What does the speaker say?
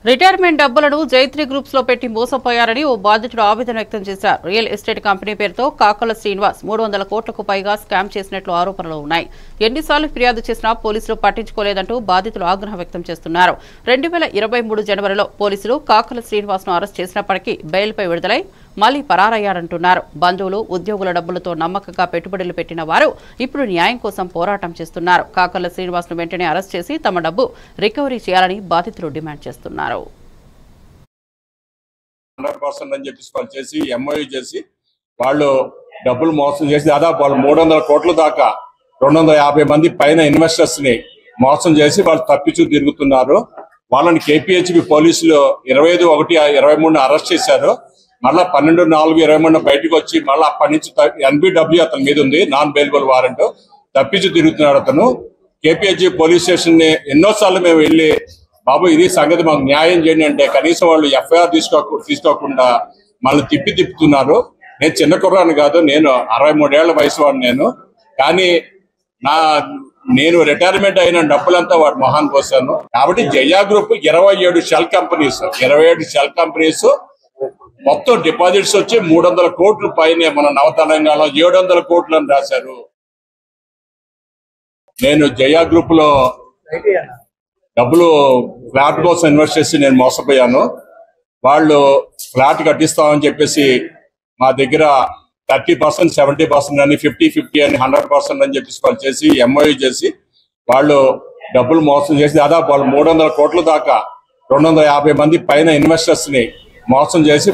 Retirement డబ్బులను జైత్రి groups లో పెట్టి మోసపోయారని ఓ బాధితుడు ఆవేదన వ్యక్తం చేశారు. రియల్ ఎస్టేట్ కంపెనీ పేరుతో కాకల శ్రీనివాస్ 300 కోట్లకు పైగా స్కామ్ చేసినట్లు ఆరోపణలు ఉన్నాయి. ఎన్నిసార్లు ఫిర్యాదు చేసినా పోలీసులు పట్టించుకోలేదంటూ బాధితులు ఆగ్రహం వ్యక్తం చేస్తున్నారు. 2023 జనవరిలో పోలీసులు కాకల శ్రీనివాస్ ను అరెస్ట్ చేసినప్పటికీ బెయిల్పై విడుదలై మళ్లీ పరారయ్యారంటున్నారు. బంధువులు, ఉద్యోగుల డబ్బులతో నమ్మకంగా పెట్టుబడులు పెట్టిన వారు ఇప్పుడు న్యాయం కోసం పోరాటం చేస్తున్నారు. కాకల శ్రీనివాస్ ను వెంటనే అరెస్ట్ చేసి తమ డబ్బు రికవరీ చేయాలని బాధితులు డిమాండ్ చేస్తున్నారు. 100% అని చెప్పి వాళ్ళు చేసి ఎంఓయూ చేసి వాళ్ళు డబ్బులు మోసం చేసి దాదాపు వాళ్ళు 300 కోట్ల దాకా 250 మంది పైన ఇన్వెస్టర్స్ ని మోసం చేసి వాళ్ళు తప్పించు తిరుగుతున్నారు. వాళ్ళని కేపీహెచ్బి పోలీసులు 25/1/23 అరెస్ట్ చేశారు. మళ్ళా 12/4/23 బయటకు వచ్చి మళ్ళీ అప్పటి నుంచి NBW అతని మీద ఉంది, నాన్ బెయిలబుల్ వారెంట్. తప్పించు తిరుగుతున్నాడు అతను. కేపీహెచ్బి పోలీస్ స్టేషన్ ని ఎన్నోసార్లు మేము వెళ్ళి బాబు ఇది సంగతి మాకు న్యాయం చేయండి అంటే కనీసం వాళ్ళు ఎఫ్ఐఆర్ తీసుకోకుండా మళ్ళీ తిప్పుతున్నారు. నేను చిన్న కుర్రాన్ని కాదు, నేను 63 ఏళ్ల వయసు వాడు నేను. కానీ నేను రిటైర్మెంట్ అయిన డబ్బులంతా వాడు మొహాన్ పోసాను. కాబట్టి జయా గ్రూప్ 27 షెల్ కంపెనీస్ మొత్తం డిపాజిట్స్ వచ్చి 300 కోట్ల పైనే. మన నవ తెలంగాణలో 700 కోట్లు అని రాశారు. నేను జయా గ్రూప్ లో డబ్బులు ఫ్లాట్ కోసం ఇన్వెస్ట్ చేసి నేను మోసపోయాను. వాళ్ళు ఫ్లాట్ కట్టిస్తామని చెప్పేసి మా దగ్గర 30%, 70% అని 50-50 అని 100% అని చెప్పేసి వాళ్ళు చేసి ఎంఓయూ చేసి వాళ్ళు డబ్బులు మోసం చేసి దాదాపు వాళ్ళు 300 కోట్ల దాకా 250 మంది పైన ఇన్వెస్టర్స్ ని మోసం చేసి